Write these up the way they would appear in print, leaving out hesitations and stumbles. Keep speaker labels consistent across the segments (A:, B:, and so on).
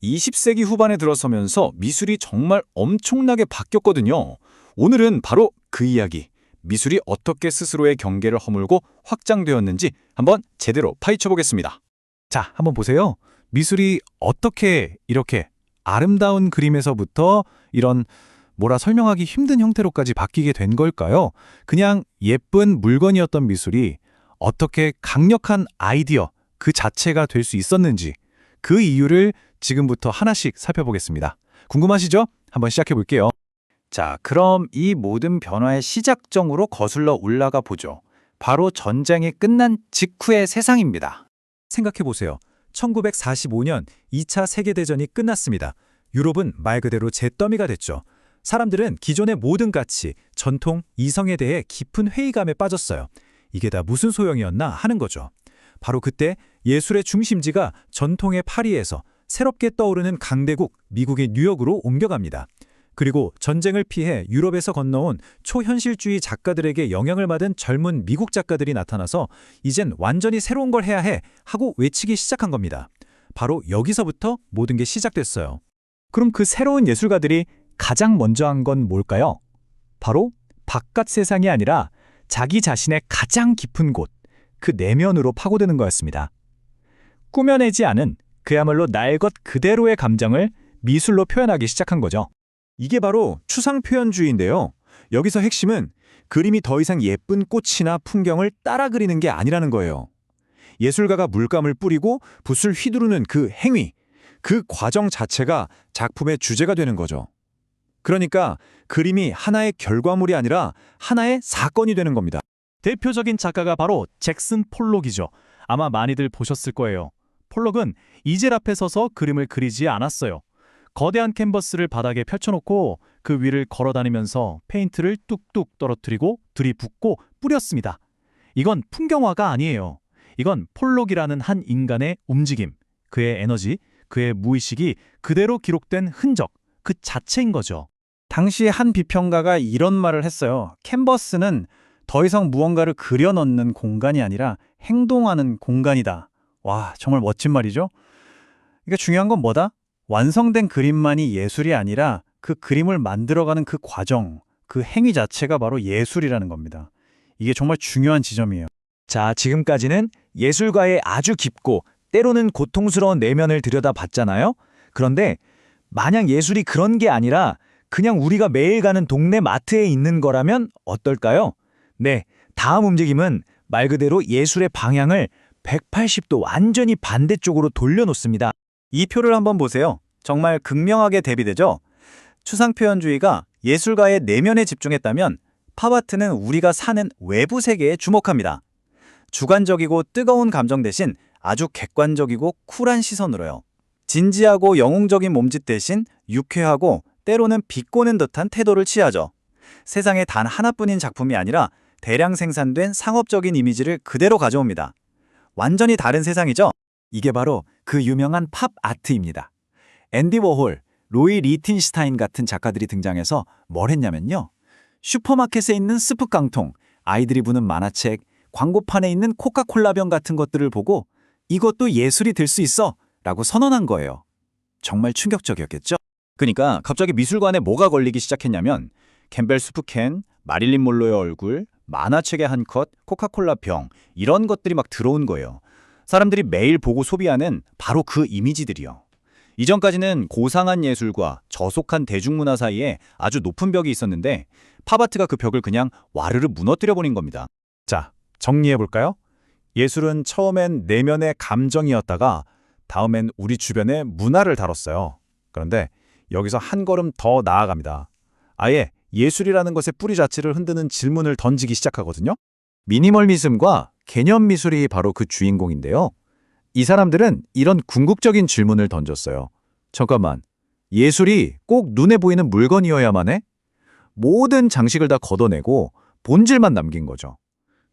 A: 20세기 후반에 들어서면서 미술이 정말 엄청나게 바뀌었거든요. 오늘은 바로 그 이야기, 미술이 어떻게 스스로의 경계를 허물고 확장되었는지 한번 제대로 파헤쳐 보겠습니다.
B: 자, 한번 보세요. 미술이 어떻게 이렇게 아름다운 그림에서부터 이런 뭐라 설명하기 힘든 형태로까지 바뀌게 된 걸까요? 그냥 예쁜 물건이었던 미술이 어떻게 강력한 아이디어 그 자체가 될 수 있었는지 그 이유를 지금부터 하나씩 살펴보겠습니다. 궁금하시죠? 한번 시작해 볼게요.
A: 자, 그럼 이 모든 변화의 시작점으로 거슬러 올라가 보죠. 바로 전쟁이 끝난 직후의 세상입니다.
B: 생각해 보세요. 1945년 2차 세계대전이 끝났습니다. 유럽은 말 그대로 잿더미가 됐죠. 사람들은 기존의 모든 가치, 전통, 이성에 대해 깊은 회의감에 빠졌어요. 이게 다 무슨 소용이었나 하는 거죠. 바로 그때 예술의 중심지가 전통의 파리에서 새롭게 떠오르는 강대국 미국의 뉴욕으로 옮겨갑니다. 그리고 전쟁을 피해 유럽에서 건너온 초현실주의 작가들에게 영향을 받은 젊은 미국 작가들이 나타나서 이젠 완전히 새로운 걸 해야 해 하고 외치기 시작한 겁니다. 바로 여기서부터 모든 게 시작됐어요. 그럼 그 새로운 예술가들이 가장 먼저 한 건 뭘까요? 바로 바깥 세상이 아니라 자기 자신의 가장 깊은 곳, 그 내면으로 파고드는 거였습니다. 꾸며내지 않은 그야말로 날 것 그대로의 감정을 미술로 표현하기 시작한 거죠.
C: 이게 바로 추상 표현주의인데요. 여기서 핵심은 그림이 더 이상 예쁜 꽃이나 풍경을 따라 그리는 게 아니라는 거예요. 예술가가 물감을 뿌리고 붓을 휘두르는 그 행위, 그 과정 자체가 작품의 주제가 되는 거죠. 그러니까 그림이 하나의 결과물이 아니라 하나의 사건이 되는 겁니다.
B: 대표적인 작가가 바로 잭슨 폴록이죠. 아마 많이들 보셨을 거예요. 폴록은 이젤 앞에 서서 그림을 그리지 않았어요. 거대한 캔버스를 바닥에 펼쳐놓고 그 위를 걸어다니면서 페인트를 뚝뚝 떨어뜨리고 들이붓고 뿌렸습니다. 이건 풍경화가 아니에요. 이건 폴록이라는 한 인간의 움직임, 그의 에너지, 그의 무의식이 그대로 기록된 흔적, 그 자체인 거죠.
A: 당시 한 비평가가 이런 말을 했어요. 캔버스는 더 이상 무언가를 그려 넣는 공간이 아니라 행동하는 공간이다. 와, 정말 멋진 말이죠? 그러니까 중요한 건 뭐다? 완성된 그림만이 예술이 아니라 그 그림을 만들어가는 그 과정, 그 행위 자체가 바로 예술이라는 겁니다. 이게 정말 중요한 지점이에요.
B: 자, 지금까지는 예술가의 아주 깊고 때로는 고통스러운 내면을 들여다봤잖아요. 그런데 만약 예술이 그런 게 아니라 그냥 우리가 매일 가는 동네 마트에 있는 거라면 어떨까요? 네, 다음 움직임은 말 그대로 예술의 방향을 180도 완전히 반대쪽으로 돌려놓습니다.
A: 이 표를 한번 보세요. 정말 극명하게 대비되죠? 추상표현주의가 예술가의 내면에 집중했다면 팝아트는 우리가 사는 외부 세계에 주목합니다. 주관적이고 뜨거운 감정 대신 아주 객관적이고 쿨한 시선으로요. 진지하고 영웅적인 몸짓 대신 유쾌하고 때로는 비꼬는 듯한 태도를 취하죠. 세상에 단 하나뿐인 작품이 아니라 대량 생산된 상업적인 이미지를 그대로 가져옵니다. 완전히 다른 세상이죠? 이게 바로 그 유명한 팝 아트입니다. 앤디 워홀, 로이 리틴슈타인 같은 작가들이 등장해서 뭘 했냐면요. 슈퍼마켓에 있는 스프 깡통, 아이들이 부는 만화책, 광고판에 있는 코카콜라병 같은 것들을 보고 이것도 예술이 될 수 있어! 라고 선언한 거예요. 정말 충격적이었겠죠? 그러니까 갑자기 미술관에 뭐가 걸리기 시작했냐면 캠벨 수프캔, 마릴린 몰로의 얼굴, 만화책의 한 컷, 코카콜라 병 이런 것들이 막 들어온 거예요. 사람들이 매일 보고 소비하는 바로 그 이미지들이요. 이전까지는 고상한 예술과 저속한 대중문화 사이에 아주 높은 벽이 있었는데 팝아트가 그 벽을 그냥 와르르 무너뜨려버린 겁니다.
B: 자, 정리해볼까요? 예술은 처음엔 내면의 감정이었다가 다음엔 우리 주변의 문화를 다뤘어요. 그런데 여기서 한 걸음 더 나아갑니다. 아예 예술이라는 것의 뿌리 자체를 흔드는 질문을 던지기 시작하거든요. 미니멀리즘과 개념 미술이 바로 그 주인공인데요. 이 사람들은 이런 궁극적인 질문을 던졌어요. 잠깐만, 예술이 꼭 눈에 보이는 물건이어야만 해? 모든 장식을 다 걷어내고 본질만 남긴 거죠.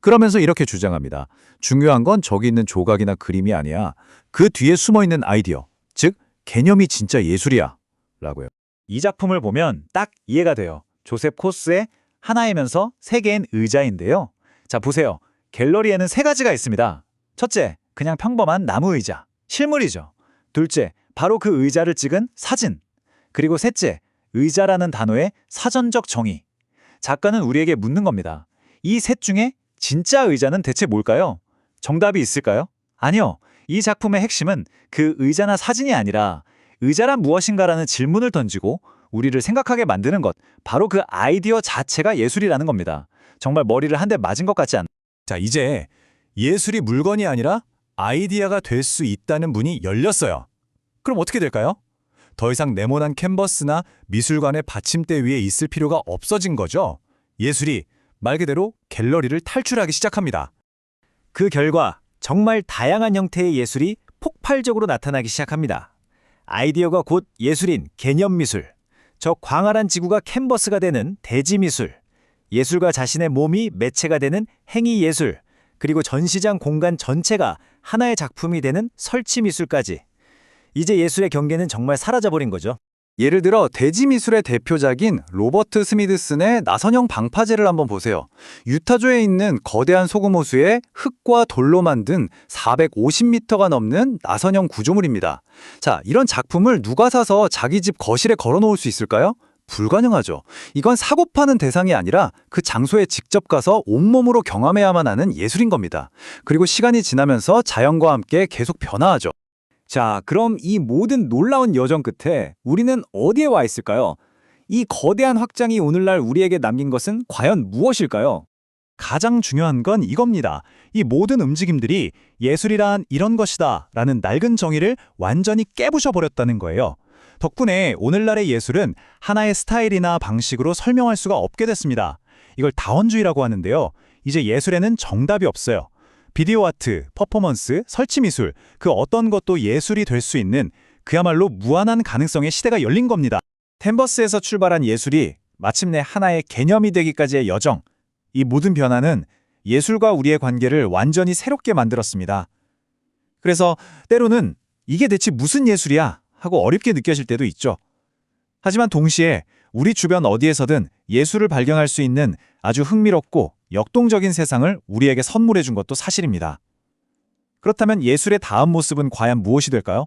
B: 그러면서 이렇게 주장합니다. 중요한 건 저기 있는 조각이나 그림이 아니야. 그 뒤에 숨어있는 아이디어, 즉 개념이 진짜 예술이야. 라고요.
A: 이 작품을 보면 딱 이해가 돼요. 조셉 코스의 하나이면서 세 개인 의자인데요. 자, 보세요. 갤러리에는 세 가지가 있습니다. 첫째, 그냥 평범한 나무 의자. 실물이죠. 둘째, 바로 그 의자를 찍은 사진. 그리고 셋째, 의자라는 단어의 사전적 정의. 작가는 우리에게 묻는 겁니다. 이 셋 중에 진짜 의자는 대체 뭘까요? 정답이 있을까요? 아니요. 이 작품의 핵심은 그 의자나 사진이 아니라 의자란 무엇인가라는 질문을 던지고 우리를 생각하게 만드는 것, 바로 그 아이디어 자체가 예술이라는 겁니다. 정말 머리를 한 대 맞은 것 같지 않나요?
B: 자, 이제 예술이 물건이 아니라 아이디어가 될 수 있다는 문이 열렸어요. 그럼 어떻게 될까요? 더 이상 네모난 캔버스나 미술관의 받침대 위에 있을 필요가 없어진 거죠. 예술이 말 그대로 갤러리를 탈출하기 시작합니다.
A: 그 결과 정말 다양한 형태의 예술이 폭발적으로 나타나기 시작합니다. 아이디어가 곧 예술인 개념미술, 저 광활한 지구가 캔버스가 되는 대지미술, 예술가 자신의 몸이 매체가 되는 행위예술, 그리고 전시장 공간 전체가 하나의 작품이 되는 설치미술까지. 이제 예술의 경계는 정말 사라져버린 거죠. 예를 들어 대지미술의 대표작인 로버트 스미드슨의 나선형 방파제를 한번 보세요. 유타주에 있는 거대한 소금호수에 흙과 돌로 만든 450m가 넘는 나선형 구조물입니다. 자, 이런 작품을 누가 사서 자기 집 거실에 걸어놓을 수 있을까요? 불가능하죠. 이건 사고 파는 대상이 아니라 그 장소에 직접 가서 온몸으로 경험해야만 하는 예술인 겁니다. 그리고 시간이 지나면서 자연과 함께 계속 변화하죠. 자, 그럼 이 모든 놀라운 여정 끝에 우리는 어디에 와 있을까요? 이 거대한 확장이 오늘날 우리에게 남긴 것은 과연 무엇일까요?
B: 가장 중요한 건 이겁니다. 이 모든 움직임들이 예술이란 이런 것이다 라는 낡은 정의를 완전히 깨부셔버렸다는 거예요. 덕분에 오늘날의 예술은 하나의 스타일이나 방식으로 설명할 수가 없게 됐습니다. 이걸 다원주의라고 하는데요. 이제 예술에는 정답이 없어요. 비디오 아트, 퍼포먼스, 설치미술, 그 어떤 것도 예술이 될 수 있는 그야말로 무한한 가능성의 시대가 열린 겁니다.
A: 캔버스에서 출발한 예술이 마침내 하나의 개념이 되기까지의 여정. 이 모든 변화는 예술과 우리의 관계를 완전히 새롭게 만들었습니다. 그래서 때로는 이게 대체 무슨 예술이야? 하고 어렵게 느껴질 때도 있죠. 하지만 동시에 우리 주변 어디에서든 예술을 발견할 수 있는 아주 흥미롭고 역동적인 세상을 우리에게 선물해 준 것도 사실입니다. 그렇다면 예술의 다음 모습은 과연 무엇이 될까요?